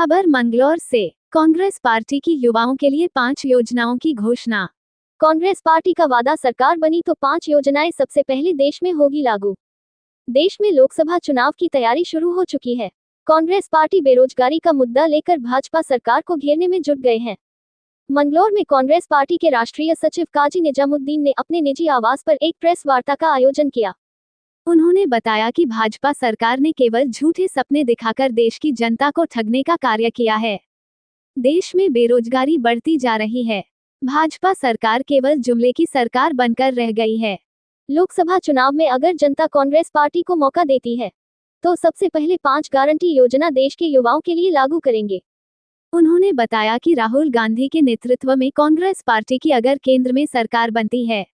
खबर मंगलौर से। कांग्रेस पार्टी की युवाओं के लिए 5 योजनाओं की घोषणा। कांग्रेस पार्टी का वादा सरकार बनी तो 5 योजनाएं सबसे पहले देश में होगी लागू। देश में लोकसभा चुनाव की तैयारी शुरू हो चुकी है। कांग्रेस पार्टी बेरोजगारी का मुद्दा लेकर भाजपा सरकार को घेरने में जुट गए हैं। मंगलौर में कांग्रेस पार्टी के राष्ट्रीय सचिव काजी निजामुद्दीन ने अपने निजी आवास पर एक प्रेस वार्ता का आयोजन किया। उन्होंने बताया कि भाजपा सरकार ने केवल झूठे सपने दिखाकर देश की जनता को ठगने का कार्य किया है। देश में बेरोजगारी बढ़ती जा रही है। भाजपा सरकार केवल जुमले की सरकार बनकर रह गई है। लोकसभा चुनाव में अगर जनता कांग्रेस पार्टी को मौका देती है तो सबसे पहले 5 गारंटी योजना देश के युवाओं के लिए लागू करेंगे। उन्होंने बताया कि राहुल गांधी के नेतृत्व में कांग्रेस पार्टी की अगर केंद्र में सरकार बनती है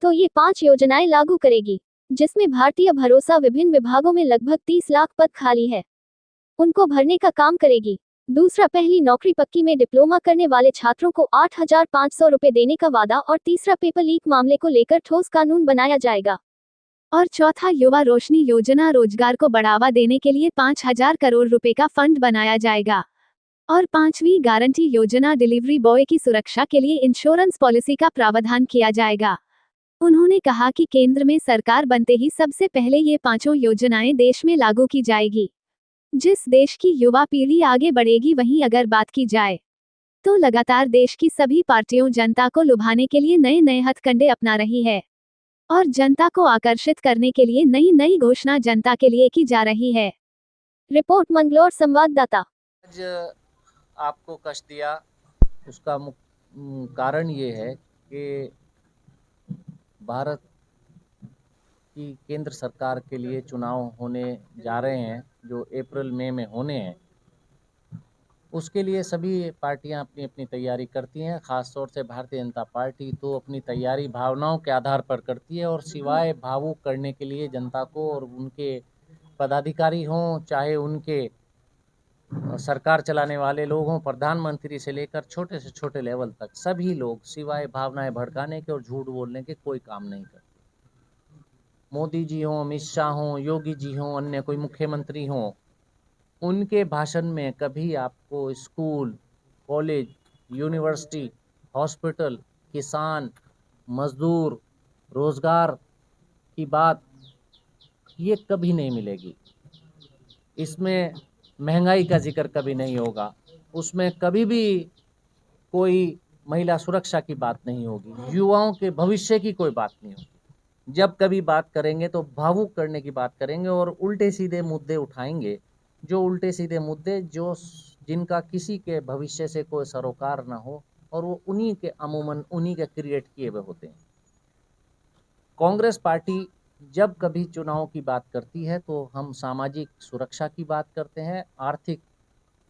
तो ये 5 योजनाएं लागू करेगी, जिसमें भारतीय भरोसा विभिन्न विभागों में लगभग 30 लाख पद खाली है, उनको भरने का काम करेगी। दूसरा, पहली नौकरी पक्की में डिप्लोमा करने वाले छात्रों को 8,500 रुपए देने का वादा। और तीसरा, पेपर लीक मामले को लेकर ठोस कानून बनाया जाएगा। और चौथा, युवा रोशनी योजना, रोजगार को बढ़ावा देने के लिए 5,000 करोड़ रुपए का फंड बनाया जाएगा। और 5वीं गारंटी योजना, डिलीवरी बॉय की सुरक्षा के लिए इंश्योरेंस पॉलिसी का प्रावधान किया जाएगा। उन्होंने कहा कि केंद्र में सरकार बनते ही सबसे पहले ये 5 योजनाएं देश में लागू की जाएगी। जिस देश की युवा पीढ़ी आगे बढ़ेगी, वहीं अगर बात की जाए तो लगातार देश की सभी पार्टियों जनता को लुभाने के लिए नए नए हथकंडे अपना रही है और जनता को आकर्षित करने के लिए नई नई घोषणा जनता के लिए की जा रही है। रिपोर्ट मंगलौर संवाददाता। आज आपको कष्ट दिया, उसका कारण ये है कि भारत की केंद्र सरकार के लिए चुनाव होने जा रहे हैं, जो अप्रैल मई में होने हैं। उसके लिए सभी पार्टियां अपनी अपनी तैयारी करती हैं। ख़ास तौर से भारतीय जनता पार्टी तो अपनी तैयारी भावनाओं के आधार पर करती है और सिवाय भावुक करने के लिए जनता को, और उनके पदाधिकारी हों चाहे उनके सरकार चलाने वाले लोग हों, प्रधानमंत्री से लेकर छोटे से छोटे लेवल तक, सभी लोग सिवाय भावनाएं भड़काने के और झूठ बोलने के कोई काम नहीं करते। मोदी जी हों, अमित शाह हों, योगी जी हों, अन्य कोई मुख्यमंत्री हों, उनके भाषण में कभी आपको स्कूल, कॉलेज, यूनिवर्सिटी, हॉस्पिटल, किसान, मजदूर, रोजगार की बात ये कभी नहीं मिलेगी। इसमें महंगाई का जिक्र कभी नहीं होगा। उसमें कभी भी कोई महिला सुरक्षा की बात नहीं होगी। युवाओं के भविष्य की कोई बात नहीं होगी। जब कभी बात करेंगे तो भावुक करने की बात करेंगे और उल्टे सीधे मुद्दे उठाएंगे, जो उल्टे सीधे मुद्दे जो जिनका किसी के भविष्य से कोई सरोकार ना हो, और वो उन्हीं के अमूमन उन्हीं के क्रिएट किए हुए होते हैं। कांग्रेस पार्टी जब कभी चुनाव की बात करती है तो हम सामाजिक सुरक्षा की बात करते हैं, आर्थिक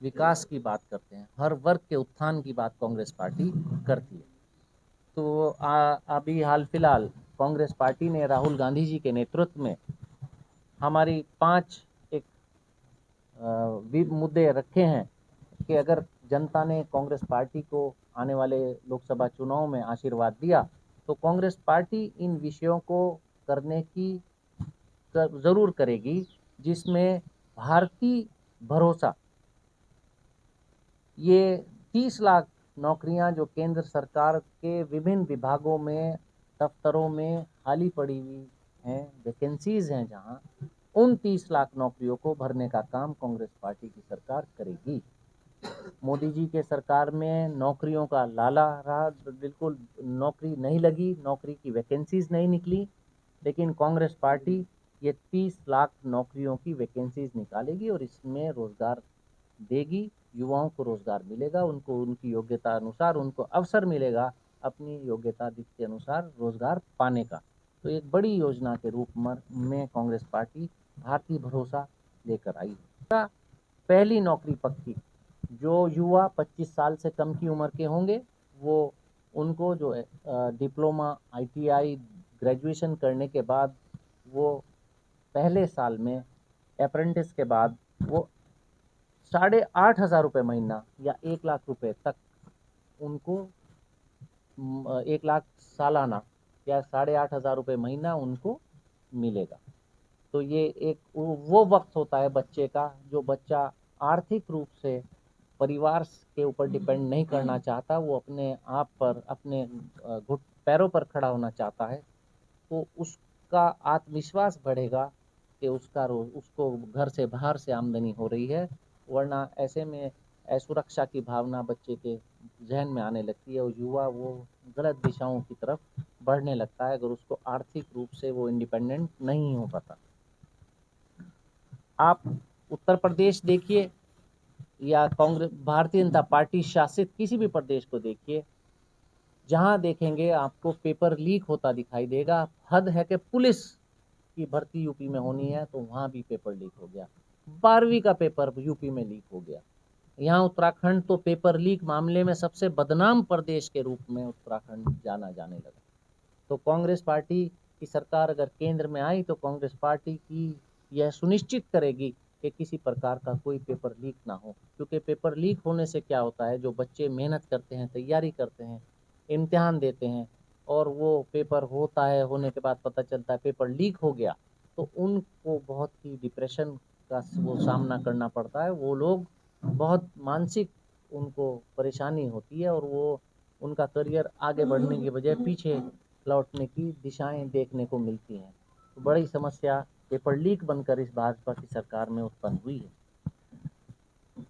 विकास की बात करते हैं, हर वर्ग के उत्थान की बात कांग्रेस पार्टी करती है। तो अभी हाल फिलहाल कांग्रेस पार्टी ने राहुल गांधी जी के नेतृत्व में हमारी 5 एक मुद्दे रखे हैं कि अगर जनता ने कांग्रेस पार्टी को आने वाले लोकसभा चुनाव में आशीर्वाद दिया तो कांग्रेस पार्टी इन विषयों को करने की ज़रूर करेगी, जिसमें भारतीय भरोसा, ये 30 लाख नौकरियां जो केंद्र सरकार के विभिन्न विभागों में, दफ्तरों में खाली पड़ी हुई हैं, वैकेंसीज हैं जहां, उन 30 लाख नौकरियों को भरने का काम कांग्रेस पार्टी की सरकार करेगी। मोदी जी के सरकार में नौकरियों का लाला रहा, बिल्कुल नौकरी नहीं लगी, नौकरी की वैकेंसीज नहीं निकली, लेकिन कांग्रेस पार्टी ये 30 लाख नौकरियों की वैकेंसीज निकालेगी और इसमें रोजगार देगी। युवाओं को रोजगार मिलेगा, उनको उनकी योग्यता अनुसार उनको अवसर मिलेगा अपनी योग्यता के अनुसार रोजगार पाने का। तो एक बड़ी योजना के रूप में कांग्रेस पार्टी भारतीय भरोसा लेकर आई है। पहली नौकरी पक्की, जो युवा 25 साल से कम की उम्र के होंगे वो उनको जो है डिप्लोमा, ITI, ग्रेजुएशन करने के बाद वो पहले साल में अप्रेंटिस के बाद वो 8,500 रुपये महीना या 1 लाख रुपए तक उनको 1 लाख सालाना या 8,500 रुपये महीना उनको मिलेगा। तो ये एक वो वक्त होता है बच्चे का, जो बच्चा आर्थिक रूप से परिवार के ऊपर डिपेंड नहीं करना चाहता, वो अपने आप पर, अपने पैरों पर खड़ा होना चाहता है, तो उसका आत्मविश्वास बढ़ेगा कि उसको घर से बाहर से आमदनी हो रही है। वरना ऐसे में असुरक्षा की भावना बच्चे के ज़हन में आने लगती है और युवा वो गलत दिशाओं की तरफ बढ़ने लगता है, अगर उसको आर्थिक रूप से वो इंडिपेंडेंट नहीं हो पाता। आप उत्तर प्रदेश देखिए या कांग्रेस, भारतीय जनता पार्टी शासित किसी भी प्रदेश को देखिए, जहां देखेंगे आपको पेपर लीक होता दिखाई देगा। हद है कि पुलिस की भर्ती यूपी में होनी है तो वहां भी पेपर लीक हो गया, 12वीं का पेपर यूपी में लीक हो गया। यहाँ उत्तराखंड तो पेपर लीक मामले में सबसे बदनाम प्रदेश के रूप में उत्तराखंड जाना जाने लगा। तो कांग्रेस पार्टी की सरकार अगर केंद्र में आई तो कांग्रेस पार्टी की यह सुनिश्चित करेगी कि किसी प्रकार का कोई पेपर लीक ना हो, क्योंकि पेपर लीक होने से क्या होता है, जो बच्चे मेहनत करते हैं, तैयारी करते हैं, इम्तिहान देते हैं और वो पेपर होता है, होने के बाद पता चलता है पेपर लीक हो गया, तो उनको बहुत ही डिप्रेशन का वो सामना करना पड़ता है। वो लोग बहुत मानसिक उनको परेशानी होती है और वो उनका करियर आगे बढ़ने की बजाय पीछे लौटने की दिशाएं देखने को मिलती हैं। तो बड़ी समस्या पेपर लीक बनकर इस भाजपा की सरकार में उत्पन्न हुई है।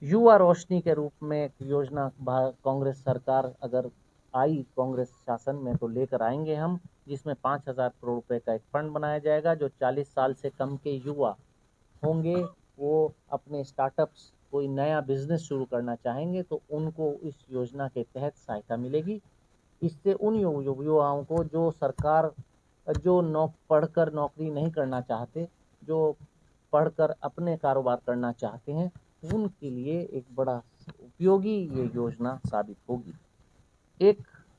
युवा रोशनी के रूप में एक योजना कांग्रेस सरकार अगर आई कांग्रेस शासन में तो लेकर आएंगे हम, जिसमें 5,000 करोड़ रुपए का एक फंड बनाया जाएगा। जो 40 साल से कम के युवा होंगे वो अपने स्टार्टअप्स, कोई नया बिजनेस शुरू करना चाहेंगे तो उनको इस योजना के तहत सहायता मिलेगी। इससे उन युवाओं को जो सरकार जो पढ़कर नौकरी नहीं करना चाहते, जो पढ़कर अपने कारोबार करना चाहते हैं, उनके लिए एक बड़ा उपयोगी ये योजना साबित होगी। एक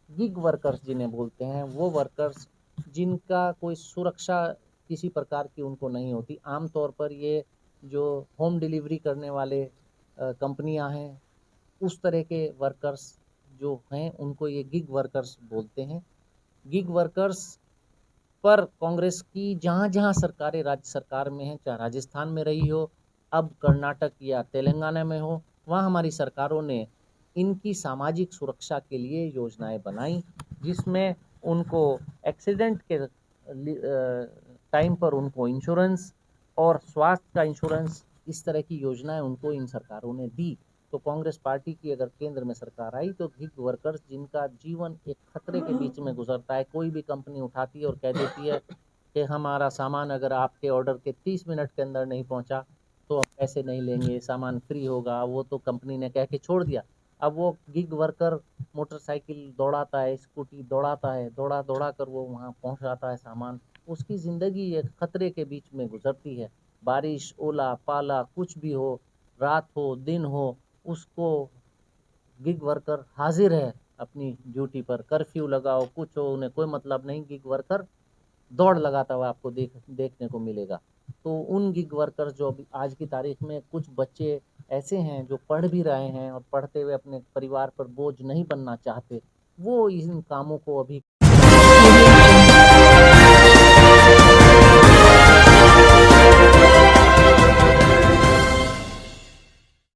गिग वर्कर्स जिन्हें बोलते हैं, वो वर्कर्स जिनका कोई सुरक्षा किसी प्रकार की उनको नहीं होती। आमतौर पर ये जो होम डिलीवरी करने वाले कंपनियां हैं, उस तरह के वर्कर्स जो हैं उनको ये गिग वर्कर्स बोलते हैं। गिग वर्कर्स पर कांग्रेस की जहाँ जहाँ सरकारें राज्य सरकार में हैं, चाहे राजस्थान में रही हो, अब कर्नाटक या तेलंगाना में हो, वहाँ हमारी सरकारों ने इनकी सामाजिक सुरक्षा के लिए योजनाएं बनाई, जिसमें उनको एक्सीडेंट के टाइम पर उनको इंश्योरेंस और स्वास्थ्य का इंश्योरेंस, इस तरह की योजनाएं उनको इन सरकारों ने दी। तो कांग्रेस पार्टी की अगर केंद्र में सरकार आई तो गिग वर्कर्स जिनका जीवन एक खतरे के बीच में गुजरता है, कोई भी कंपनी उठाती है और कह देती है कि हमारा सामान अगर आपके ऑर्डर के 30 मिनट के अंदर नहीं पहुंचा तो हम पैसे नहीं लेंगे, सामान फ्री होगा, वो तो कंपनी ने कह के छोड़ दिया। अब वो गिग वर्कर मोटरसाइकिल दौड़ाता है, स्कूटी दौड़ाता है, दौड़ा दौड़ा कर वो वहाँ पहुँचाता है सामान। उसकी ज़िंदगी एक खतरे के बीच में गुजरती है। बारिश, ओला पाला कुछ भी हो, रात हो दिन हो, उसको गिग वर्कर हाजिर है अपनी ड्यूटी पर। कर्फ्यू लगाओ कुछ हो, उन्हें कोई मतलब नहीं, गिग वर्कर दौड़ लगाता हुआ आपको देखने को मिलेगा। तो उन गिग वर्कर्स जो अभी आज की तारीख में कुछ बच्चे ऐसे हैं जो पढ़ भी रहे हैं और पढ़ते हुए अपने परिवार पर बोझ नहीं बनना चाहते, वो इन कामों को अभी